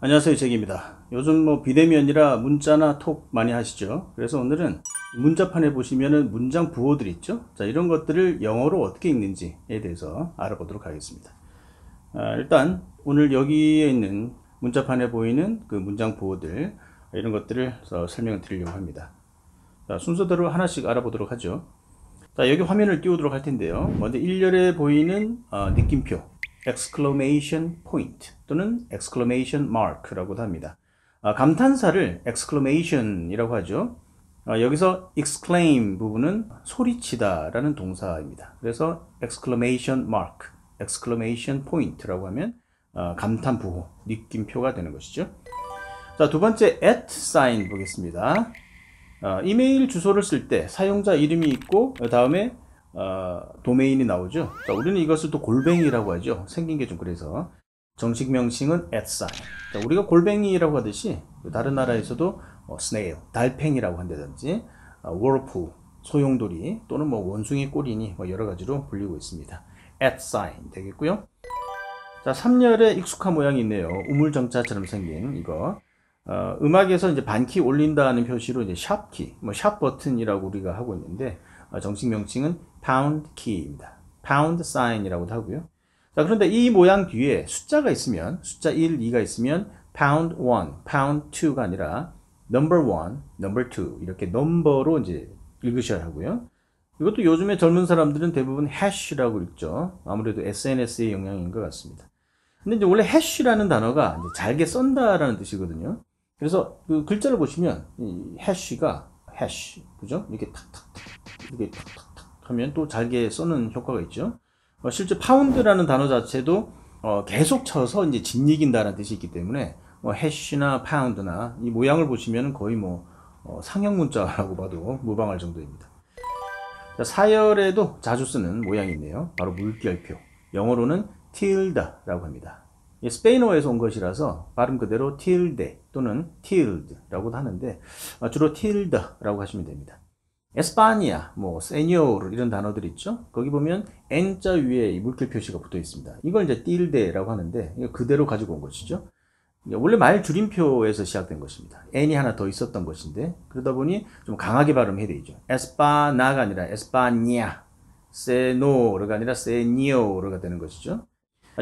안녕하세요, 잭입니다. 요즘 뭐 비대면이라 문자나 톡 많이 하시죠? 그래서 오늘은 문자판에 보시면은 문장 부호들 있죠? 자, 이런 것들을 영어로 어떻게 읽는지에 대해서 알아보도록 하겠습니다. 일단 오늘 여기에 있는 문자판에 보이는 그 문장 부호들 이런 것들을 설명을 드리려고 합니다. 자, 순서대로 하나씩 알아보도록 하죠. 자, 여기 화면을 띄우도록 할 텐데요. 먼저 1열에 보이는 느낌표 exclamation point 또는 exclamation mark라고도 합니다. 감탄사를 exclamation이라고 하죠. 여기서 exclaim 부분은 소리치다 라는 동사입니다. 그래서 exclamation mark, exclamation point라고 하면 감탄 부호, 느낌표가 되는 것이죠. 자, 두 번째 at sign 보겠습니다. 이메일 주소를 쓸 때 사용자 이름이 있고 다음에 도메인이 나오죠. 자, 우리는 이것을 또 골뱅이라고 하죠. 생긴 게 좀 그래서 정식 명칭은 @sign. 자, 우리가 골뱅이라고 하듯이 다른 나라에서도 snail, 달팽이라고 한다든지 whirlpool, 소용돌이 또는 뭐 원숭이 꼬리니 뭐 여러 가지로 불리고 있습니다. @sign 되겠고요. 자, 3열에 익숙한 모양이 있네요. 우물정자처럼 생긴 이거. 음악에서 이제 반키 올린다는 표시로 이제 샵키, 뭐 샵 버튼이라고 우리가 하고 있는데 정식 명칭은 pound key입니다. pound sign이라고도 하고요. 자, 그런데 이 모양 뒤에 숫자가 있으면 숫자 1, 2가 있으면 pound 1, pound 2가 아니라 number 1, number 2 이렇게 넘버로 이제 읽으셔야 하고요. 이것도 요즘에 젊은 사람들은 대부분 hash라고 읽죠. 아무래도 SNS의 영향인 것 같습니다. 근데 이제 원래 hash라는 단어가 이제 잘게 썬다라는 뜻이거든요. 그래서 그 글자를 보시면 이 hash가 hash, 그죠? 이렇게 탁탁탁 이렇게 탁탁탁 하면 또 잘게 써는 효과가 있죠. 실제 파운드라는 단어 자체도 계속 쳐서 이제 짓이긴다는 뜻이 있기 때문에 hash나 pound나 이 모양을 보시면 거의 뭐 상형 문자라고 봐도 무방할 정도입니다. 자, 사열에도 자주 쓰는 모양이 있네요. 바로 물결표. 영어로는 tilde라고 합니다. 스페인어에서 온 것이라서 발음 그대로 tilde 또는 tilde라고도 하는데 주로 tilde라고 하시면 됩니다. 에스파니아, 뭐 세뇨르 이런 단어들 있죠. 거기 보면 N자 위에 물결 표시가 붙어 있습니다. 이걸 이제 tilde라고 하는데 이거 그대로 가지고 온 것이죠. 원래 말 줄임표에서 시작된 것입니다. N이 하나 더 있었던 것인데 그러다 보니 좀 강하게 발음해야 되죠. 에스파나가 아니라 에스파니아, 세노르가 아니라 세니오르가 되는 것이죠.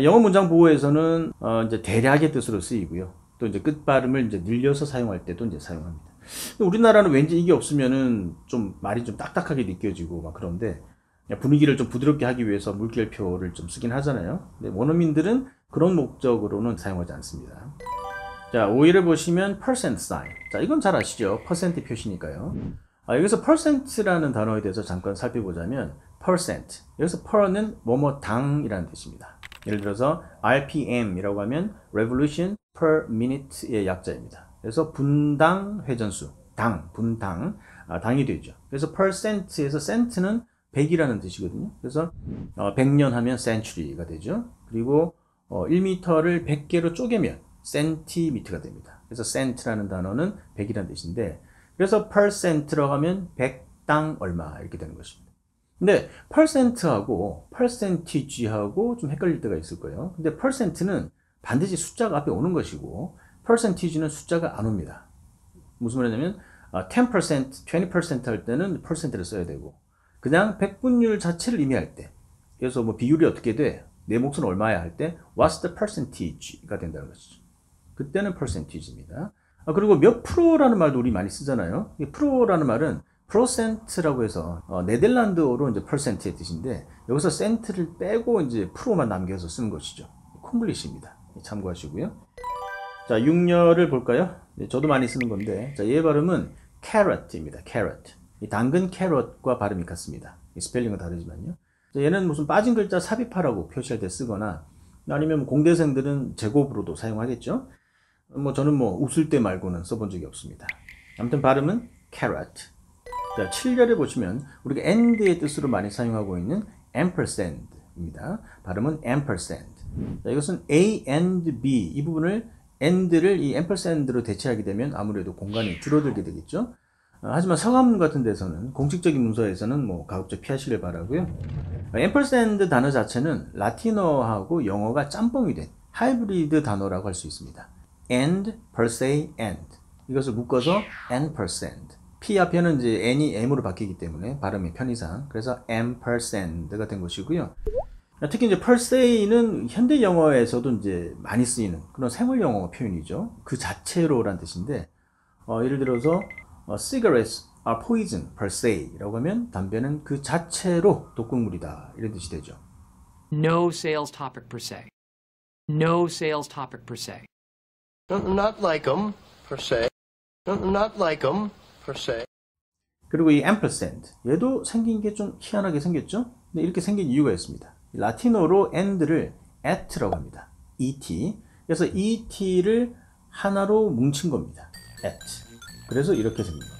영어 문장 보호에서는 이제 대략의 뜻으로 쓰이고요. 또 이제 끝 발음을 이제 늘려서 사용할 때도 이제 사용합니다. 우리나라는 왠지 이게 없으면은 좀 말이 좀 딱딱하게 느껴지고 막 그런데 분위기를 좀 부드럽게 하기 위해서 물결표를 좀 쓰긴 하잖아요. 근데 원어민들은 그런 목적으로는 사용하지 않습니다. 자, 5일을 보시면 percent sign. 자, 이건 잘 아시죠? 퍼센트 표시니까요. 여기서 percent라는 단어에 대해서 잠깐 살펴보자면 percent. 여기서 per는 뭐뭐 당이라는 뜻입니다. 예를 들어서 RPM이라고 하면 revolution per minute의 약자입니다. 그래서 분당 회전수, 당, 분당, 당이 되죠. 그래서 percent에서 cent는 100이라는 뜻이거든요. 그래서 100년 하면 century가 되죠. 그리고 1m를 100개로 쪼개면 centimeter가 됩니다. 그래서 cent라는 단어는 100이라는 뜻인데 그래서 percent라고 하면 100당 얼마 이렇게 되는 것입니다. 근데 percent하고 percentage하고 좀 헷갈릴 때가 있을 거예요. 근데 percent는 반드시 숫자가 앞에 오는 것이고 percentage는 숫자가 안 옵니다. 무슨 말이냐면 10%, 20% 할 때는 percent를 써야 되고 그냥 백분율 자체를 의미할 때 그래서 뭐 비율이 어떻게 돼? 내 몫은 얼마야 할 때 what's the percentage가 된다는 것이죠. 그때는 percentage입니다. 그리고 몇 프로라는 말도 우리 많이 쓰잖아요. 이 프로라는 말은 프로센트라고 해서 네덜란드어로 이제 퍼센트의 뜻인데 여기서 센트를 빼고 이제 프로만 남겨서 쓰는 것이죠. 콩글리시입니다. 참고하시고요. 자, 6열을 볼까요? 저도 많이 쓰는 건데 자, 얘 발음은 carrot입니다. carrot. 이 당근 캐럿과 발음이 같습니다. 스펠링은 다르지만요. 자, 얘는 무슨 빠진 글자 삽입하라고 표시할 때 쓰거나 아니면 공대생들은 제곱으로도 사용하겠죠. 뭐 저는 뭐 웃을 때 말고는 써본 적이 없습니다. 아무튼 발음은 carrot. 자, 7열에 보시면 우리가 and의 뜻으로 많이 사용하고 있는 ampersand입니다. 발음은 ampersand. 자, 이것은 A and B 이 부분을 and를 이 ampersand로 대체하게 되면 아무래도 공간이 줄어들게 되겠죠. 하지만 서감 같은 데서는 공식적인 문서에서는 뭐 가급적 피하시길 바라고요. ampersand 단어 자체는 라틴어하고 영어가 짬뽕이 된 하이브리드 단어라고 할 수 있습니다. and per se and 이것을 묶어서 n%. p 앞에는 이제 n이 m으로 바뀌기 때문에 발음이 편의상 그래서 m%가 된 것이고요. 특히 이제 per se는 현대 영어에서도 이제 많이 쓰이는 그런 생활 영어 표현이죠. 그 자체로란 뜻인데 예를 들어서 cigarettes are poison per se라고 하면 담배는 그 자체로 독극물이다 이런 뜻이 되죠. No sales topic per se. No sales topic per se. Not like them per se. Not like them per se. 그리고 이 ampersand 얘도 생긴 게 좀 희한하게 생겼죠. 근데 이렇게 생긴 이유가 있습니다. 라틴어로 and를 at라고 합니다. et. 그래서 et를 하나로 뭉친 겁니다. at. 그래서 이렇게 생긴 거예요.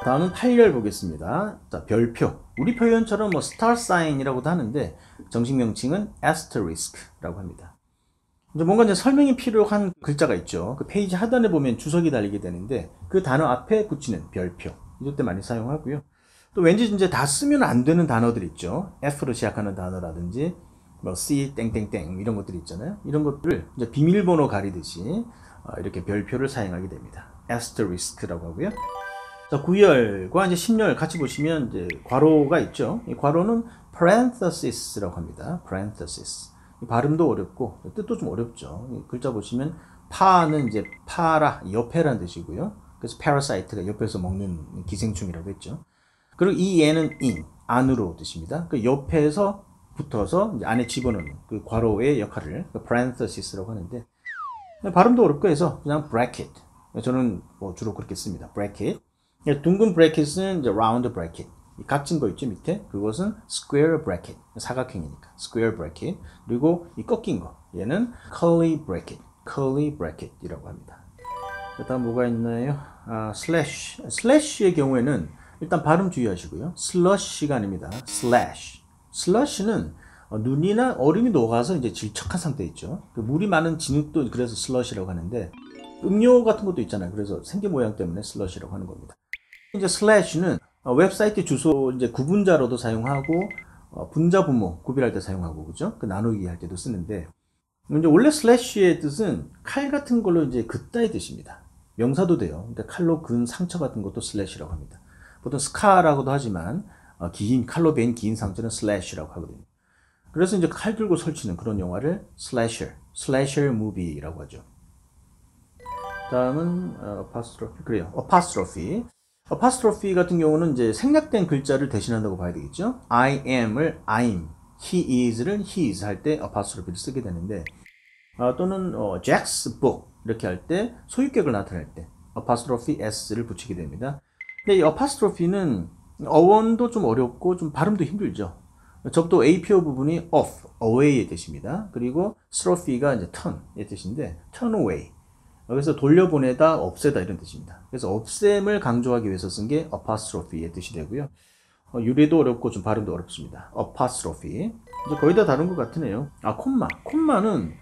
다음은 8열 보겠습니다. 자, 별표. 우리 표현처럼 뭐 star sign이라고도 하는데 정식 명칭은 asterisk라고 합니다. 이제 뭔가 이제 설명이 필요한 글자가 있죠. 그 페이지 하단에 보면 주석이 달리게 되는데 그 단어 앞에 붙이는 별표. 이때 많이 사용하고요. 또 왠지 이제 다 쓰면 안 되는 단어들 있죠. F로 시작하는 단어라든지 뭐 C 땡땡땡 이런 것들이 있잖아요. 이런 것들을 이제 비밀번호 가리듯이 이렇게 별표를 사용하게 됩니다. asterisk라고 하고요. 자, 9열과 이제 10열 같이 보시면 이제 괄호가 있죠. 이 괄호는 parenthesis라고 합니다. parenthesis. 발음도 어렵고 뜻도 좀 어렵죠. 글자 보시면 파는 이제 파라, 옆에라는 뜻이고요. 그래서 parasite가 옆에서 먹는 기생충이라고 했죠. 그리고 이 얘는 in, 안으로 뜻입니다. 그 옆에서 붙어서 이제 안에 집어넣는 그 괄호의 역할을 parenthesis라고 하는데 발음도 어렵고 해서 그냥 bracket. 저는 뭐 주로 그렇게 씁니다. bracket. 둥근 브래킷은 이제 round bracket. 갇힌 거 있죠 밑에 그것은 square bracket 사각형이니까 square bracket. 그리고 이 꺾인 거 얘는 curly bracket이라고 합니다. 다음 뭐가 있나요? slash의 경우에는 일단 발음 주의하시고요. slush가 아닙니다. slush는 눈이나 얼음이 녹아서 이제 질척한 상태 있죠. 그 물이 많은 진흙도 그래서 slush라고 하는데 음료 같은 것도 있잖아요. 그래서 생기 모양 때문에 slush라고 하는 겁니다. 이제 slash는 웹사이트 주소 이제 구분자로도 사용하고 분자 분모 구별할 때 사용하고 그죠? 그 나누기 할 때도 쓰는데 이제 원래 slash의 뜻은 칼 같은 걸로 이제 긋다의 뜻입니다. 명사도 돼요. 그러니까 칼로 근 상처 같은 것도 slash라고 합니다. 보통 scar라고도 하지만 긴 칼로 베인 긴 상처는 slash라고 하거든요. 그래서 이제 칼 들고 설치는 그런 영화를 slasher movie라고 하죠. 다음은 apostrophe 그래요. apostrophe 같은 경우는 이제 생략된 글자를 대신한다고 봐야 되겠죠. I am을 I'm, he is를 his 할 때 apostrophe를 쓰게 되는데 또는 Jack's book 이렇게 할 때 소유격을 나타낼 때 apostrophe s를 붙이게 됩니다. 근데 이 apostrophe는 어원도 좀 어렵고 좀 발음도 힘들죠. 적도 APO 부분이 off, away의 뜻입니다. 그리고 strophe가 이제 turn의 뜻인데 turn away. 여기서 돌려보내다, 없애다 이런 뜻입니다. 그래서 없앰을 강조하기 위해서 쓴 게 apostrophe의 뜻이 되고요. 유래도 어렵고 좀 발음도 어렵습니다. apostrophe. 이제 거의 다 다른 것 같으네요. 콤마는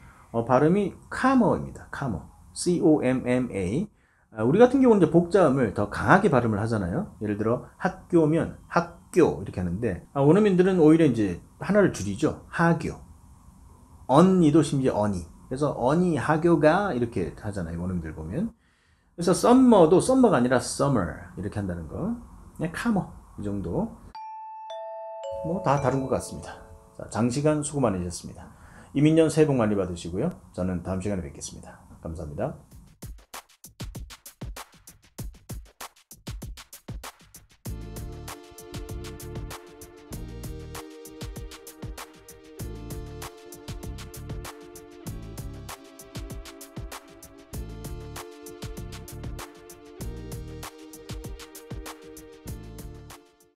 발음이 comma입니다. C-O-M-M-A. 우리 같은 경우는 이제 복자음을 더 강하게 발음을 하잖아요. 예를 들어 학교면 학교 이렇게 하는데 원어민들은 오히려 이제 하나를 줄이죠. 하교. 언니도 심지어 언니. 그래서 언니 하교가 이렇게 하잖아요. 원어민들 보면. 그래서 summer도 summer가 아니라 summer 이렇게 한다는 거. 그냥 calmer 이 정도. 뭐 다 다른 것 같습니다. 자, 장시간 수고 많으셨습니다. 이민년 새해 복 많이 받으시고요. 저는 다음 시간에 뵙겠습니다. 감사합니다.